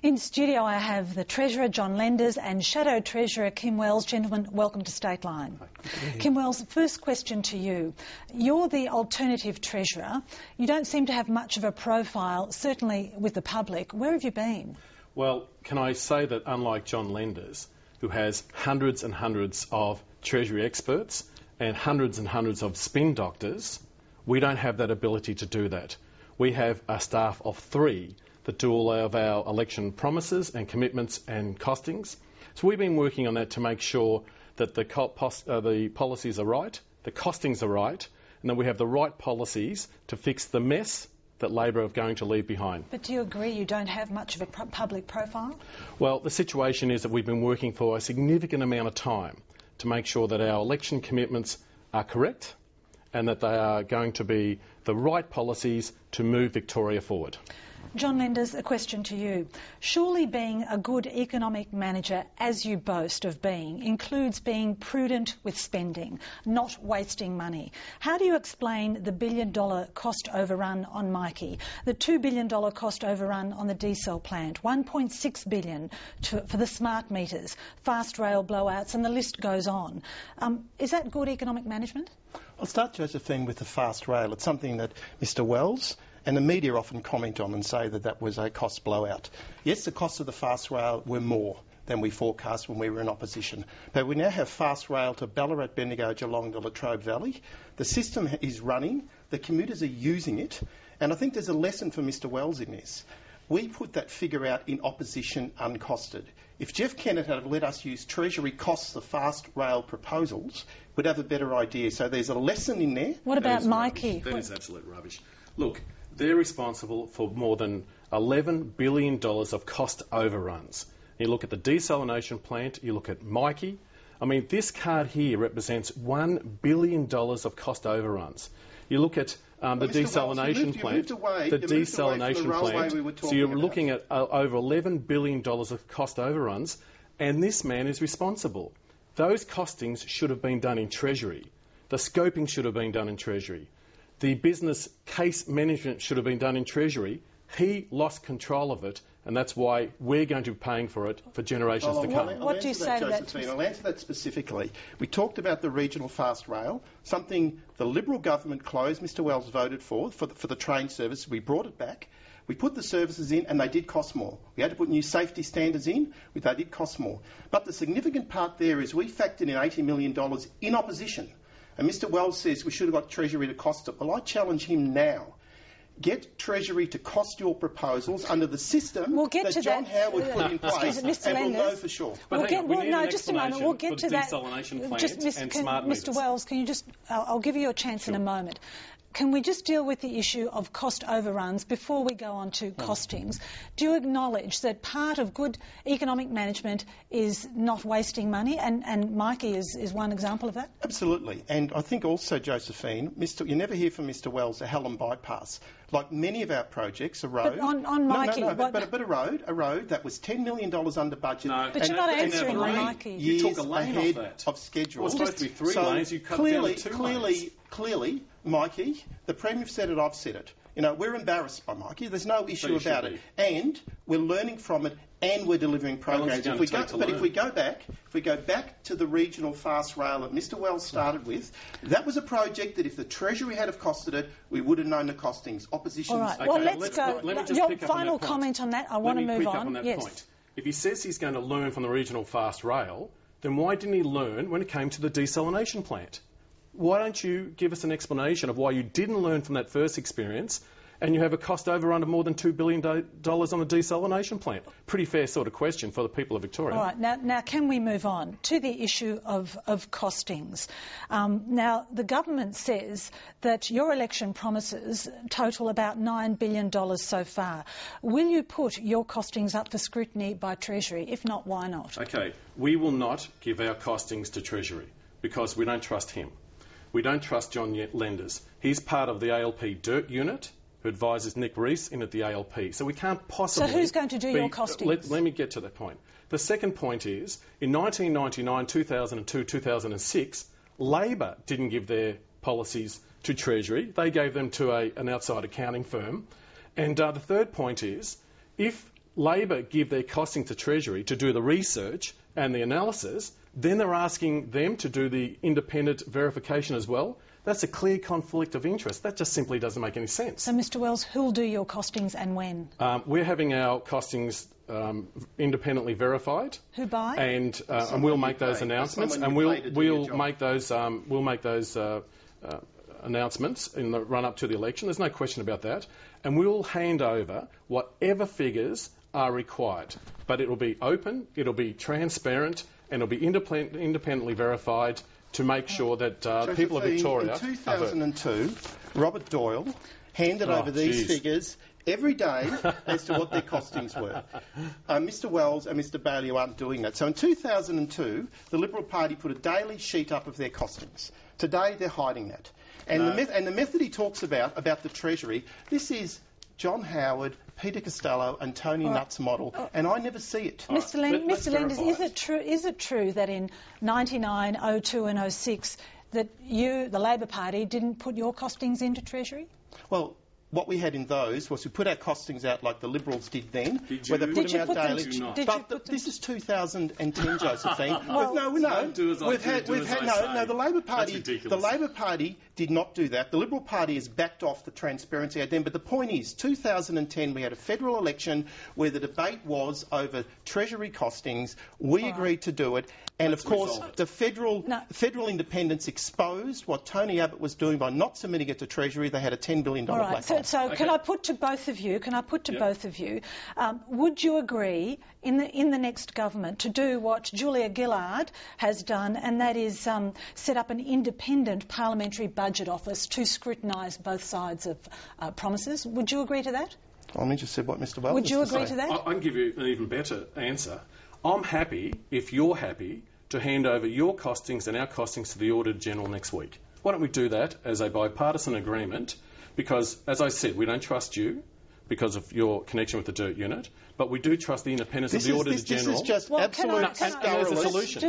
In studio I have the Treasurer John Lenders and Shadow Treasurer Kim Wells. Gentlemen, welcome to State Line. Kim Wells, first question to you. You're the alternative Treasurer. You don't seem to have much of a profile, certainly with the public. Where have you been? Well, can I say that unlike John Lenders, who has hundreds and hundreds of Treasury experts and hundreds of spin doctors, we don't have that ability to do that. We have a staff of 3 that do all of our election promises and commitments and costings. So we've been working on that to make sure that the policies are right, the costings are right, and that we have the right policies to fix the mess that Labor are going to leave behind. But do you agree you don't have much of a public profile? Well, the situation is that we've been working for a significant amount of time to make sure that our election commitments are correct and that they are going to be the right policies to move Victoria forward. John Lenders, a question to you. Surely being a good economic manager, as you boast of being, includes being prudent with spending, not wasting money. How do you explain the $1 billion cost overrun on Myki, the $2 billion cost overrun on the diesel plant, $1.6 billion for the smart meters, fast rail blowouts, and the list goes on? Is that good economic management? I'll start, Josephine, with the fast rail. It's something that Mr Wells and the media often comment on and say that that was a cost blowout. Yes, the costs of the fast rail were more than we forecast when we were in opposition. But we now have fast rail to Ballarat, Bendigo, Geelong, the Latrobe Valley. The system is running, the commuters are using it, and I think there's a lesson for Mr Wells in this. We put that figure out in opposition uncosted. If Jeff Kennett had let us use Treasury costs the fast rail proposals, we'd have a better idea. So there's a lesson in there. What about Myki? That is absolute rubbish. Look, they're responsible for more than $11 billion of cost overruns. You look at the desalination plant, you look at Myki. I mean, this card here represents $1 billion of cost overruns. You look at the desalination plant, so you're looking at over $11 billion of cost overruns, and this man is responsible. Those costings should have been done in Treasury. The scoping should have been done in Treasury. The business case management should have been done in Treasury. He lost control of it, and that's why we're going to be paying for it for generations to come. What do you say to that? I'll answer that specifically. We talked about the regional fast rail, something the Liberal government closed. Mr Wells voted for the train service. We brought it back. We put the services in and they did cost more. We had to put new safety standards in, they did cost more. But the significant part there is we factored in $80 million in opposition. And Mr Wells says we should have got Treasury to cost it. Well, I challenge him now. Get Treasury to cost your proposals under the system that John Howard put in place, and we'll know for sure. Just a moment. We'll get to that. Mr Wells, can you just... I'll give you a chance in a moment. Can we just deal with the issue of cost overruns before we go on to costings? Do you acknowledge that part of good economic management is not wasting money, and Myki is one example of that? Absolutely. And I think also, Josephine, you never hear from Mr Wells a Hallam bypass. Like many of our projects, a road... But on Myki... But a road that was $10 million under budget... No, but you're not answering on Myki. ...years you took a lane ahead off that. Of schedule. Well, it's supposed to be 3 lanes, you cut it down to 2 lanes. Clearly, Myki, the Premier said it, I've said it. You know, we're embarrassed by Myki. There's no issue about it. And we're learning from it and we're delivering programs. If we go back to the regional fast rail that Mr Wells started with, that was a project that if the Treasury had have costed it, we would have known the costings. Opposition... All right. Okay. Well, let's go. Your final comment on that. I want to move on. Point. If he says he's going to learn from the regional fast rail, then why didn't he learn when it came to the desalination plant? Why don't you give us an explanation of why you didn't learn from that first experience and you have a cost overrun of more than $2 billion on the desalination plant? Pretty fair sort of question for the people of Victoria. All right. Now can we move on to the issue of costings? Now, the government says that your election promises total about $9 billion so far. Will you put your costings up for scrutiny by Treasury? If not, why not? OK. We will not give our costings to Treasury because we don't trust him. We don't trust John Lenders. He's part of the ALP Dirt Unit, who advises Nick Rees in at the ALP. So we can't possibly... So who's going to do your costings? Let me get to that point. The second point is, in 1999, 2002, 2006, Labor didn't give their policies to Treasury. They gave them to an outside accounting firm. And the third point is, if Labor give their costing to Treasury to do the research and the analysis, then they're asking them to do the independent verification as well. That's a clear conflict of interest. That just simply doesn't make any sense. So, Mr Wells, who'll do your costings and when? We're having our costings independently verified. Who by? And we'll make those announcements, and we'll make those announcements in the run-up to the election. There's no question about that. And we'll hand over whatever figures are required. But it'll be open, it'll be transparent, and it'll be independently verified to make sure that the people of Victoria... In 2002, Robert Doyle handed over these figures every day as to what their costings were. Mr Wells and Mr Bailey aren't doing that. So in 2002, the Liberal Party put a daily sheet up of their costings. Today, they're hiding that. And, the method he talks about the Treasury, this is John Howard, Peter Costello and Tony Nutt's model, and I never see it. Mr Lenders, is it true that in 99, 02 and 06 that you, the Labor Party, didn't put your costings into Treasury? Well, what we had in those was we put our costings out like the Liberals did then, where they put them out daily. This is 2010, Josephine. The Labor Party. The Labor Party did not do that. The Liberal Party has backed off the transparency at them. But the point is, 2010 we had a federal election where the debate was over Treasury costings. We agreed to do it, and of course the federal independents exposed what Tony Abbott was doing by not submitting it to Treasury. They had a $10 billion black hole. So can I put to both of you? Would you agree in the next government to do what Julia Gillard has done, and that is set up an independent parliamentary budget office to scrutinise both sides of promises? Would you agree to that? I'm interested what Mr Wells Would you agree to that? I can give you an even better answer. I'm happy, if you're happy, to hand over your costings and our costings to the Auditor-General next week. Why don't we do that as a bipartisan agreement? Because, as I said, we don't trust you because of your connection with the Dirt Unit, but we do trust the independence of the Auditor-General. This is just absolute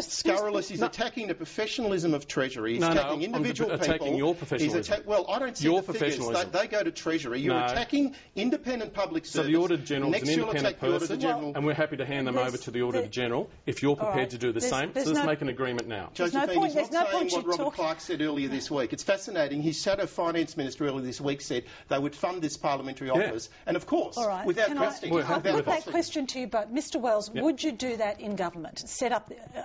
scurrilous. He's attacking the professionalism of Treasury. He's attacking individual people. Attacking your professionalism. I don't see the figures. They go to Treasury. You're attacking independent public service. So the Auditor-General is an independent person, and we're happy to hand them over to the Auditor-General if you're prepared to do the same. So let's make an agreement now. Josephine, he's not saying what Robert Clark said earlier this week. It's fascinating. His Shadow Finance Minister earlier this week said they would fund this parliamentary office, and of course, without costing. I'll put that question to you, but Mr Wells, would you do that in government?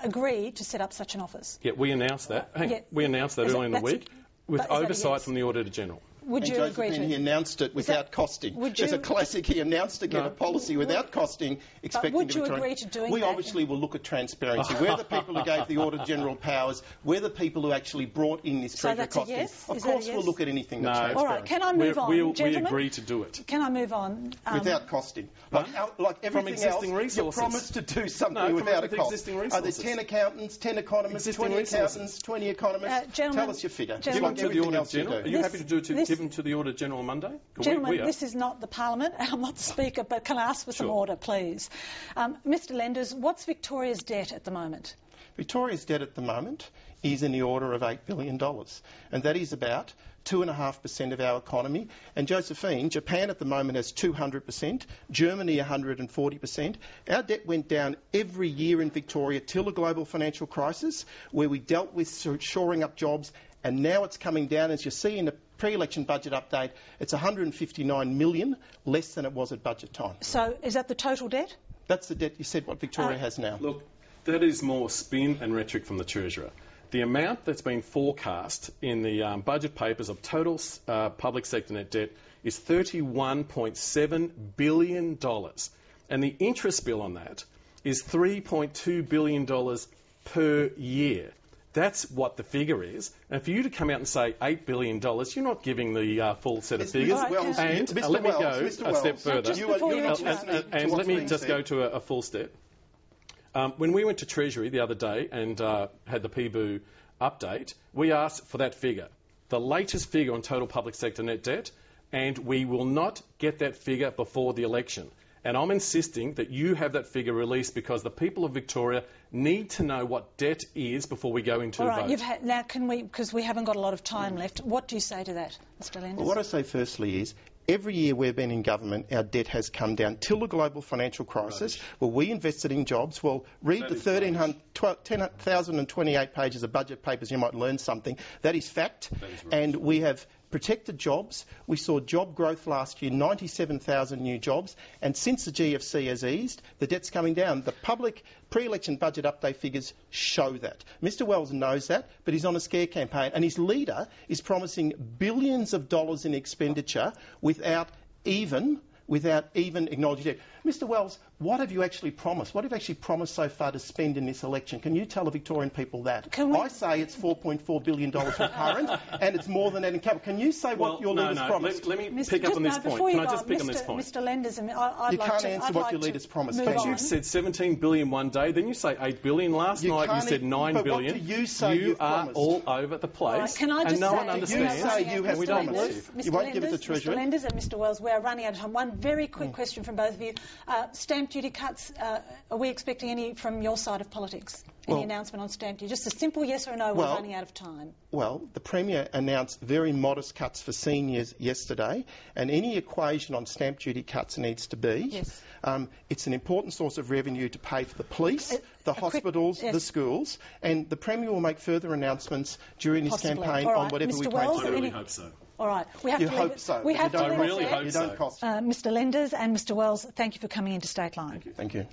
Agree to set up such an office? Yeah, we announced that. We announced that earlier in the week with oversight from the Auditor-General. Would you agree to it? He announced it without costing. It's a classic. He announced to get a policy without costing, expecting to be agree to doing We that? obviously will look at transparency. We're the people who gave the Auditor-General powers. We're the people who actually brought in this Treasury costing. Yes? Of course we'll look at anything that's transparent. All right, can I move on, gentlemen? We agree to do it. Can I move on? Without costing. Like everything else, you promised to do something without a cost. Are there 10 accountants, 10 economists, 20 accountants, 20 economists? Tell us your figure. Give them to the Auditor-General. Are you happy to give them to the Auditor-General on Monday? Gentlemen, this is not the Parliament. I'm not the Speaker, but can I ask for some order, please? Mr Lenders, what's Victoria's debt at the moment? Victoria's debt at the moment is in the order of $8 billion, and that is about 2.5% of our economy. And Josephine, Japan at the moment has 200%, Germany 140%. Our debt went down every year in Victoria till the global financial crisis, where we dealt with shoring up jobs, and now it's coming down. As you see in the pre-election budget update, it's $159 million less than it was at budget time. So is that the total debt? That's the debt you said what Victoria has now. Look, that is more spin and rhetoric from the Treasurer. The amount that's been forecast in the budget papers of total public sector net debt is $31.7 billion. And the interest bill on that is $3.2 billion per year. That's what the figure is. And for you to come out and say $8 billion, you're not giving the full set of figures. And let me go a step further. And let me just go to a full step. When we went to Treasury the other day and had the PBU update, we asked for that figure, the latest figure on total public sector net debt, and we will not get that figure before the election. And I'm insisting that you have that figure released because the people of Victoria need to know what debt is before we go into a vote. Now, can we, because we haven't got a lot of time left, what do you say to that, Mr Lenders? Well, what I say firstly is Every year we've been in government, our debt has come down. Till the global financial crisis, well, we invested in jobs. Well, read the 10,028 pages of budget papers, you might learn something. That is fact. That is and we have protected jobs. We saw job growth last year, 97,000 new jobs, and since the GFC has eased, the debt's coming down. The public pre-election budget update figures show that. Mr Wells knows that, but he's on a scare campaign, and his leader is promising billions of dollars in expenditure without even acknowledging it. Mr Wells, what have you actually promised? What have you actually promised so far to spend in this election? Can you tell the Victorian people that? I say it's $4.4 billion recurrent, and it's more than that in capital. Can you say what your leader's promised? Let me pick up on this point. Can I just pick on this point? Mr Lenders, you can't answer what your leader's promised. But you've said $17 billion one day, then you say $8 billion. Last night you said $9 billion. What do you say you are all over the place, can I just and no one understands. You say you have promised. You won't give it to Treasury. Mr Lenders and Mr Wells, we are running out of time. One very quick question from both of you. Stamp duty cuts, are we expecting any from your side of politics? Any announcement on stamp duty? Just a simple yes or no, we're running out of time. Well, the Premier announced very modest cuts for seniors yesterday, and any equation on stamp duty cuts needs to be, it's an important source of revenue to pay for the police, the hospitals, the schools, and the Premier will make further announcements during his campaign on whatever Mr. we Wells, plan to do. I really hope so. All right. We have you to hope so. We have to I really hope you so. don't cost. Mr Lenders and Mr Wells, thank you for coming into State Line. Thank you.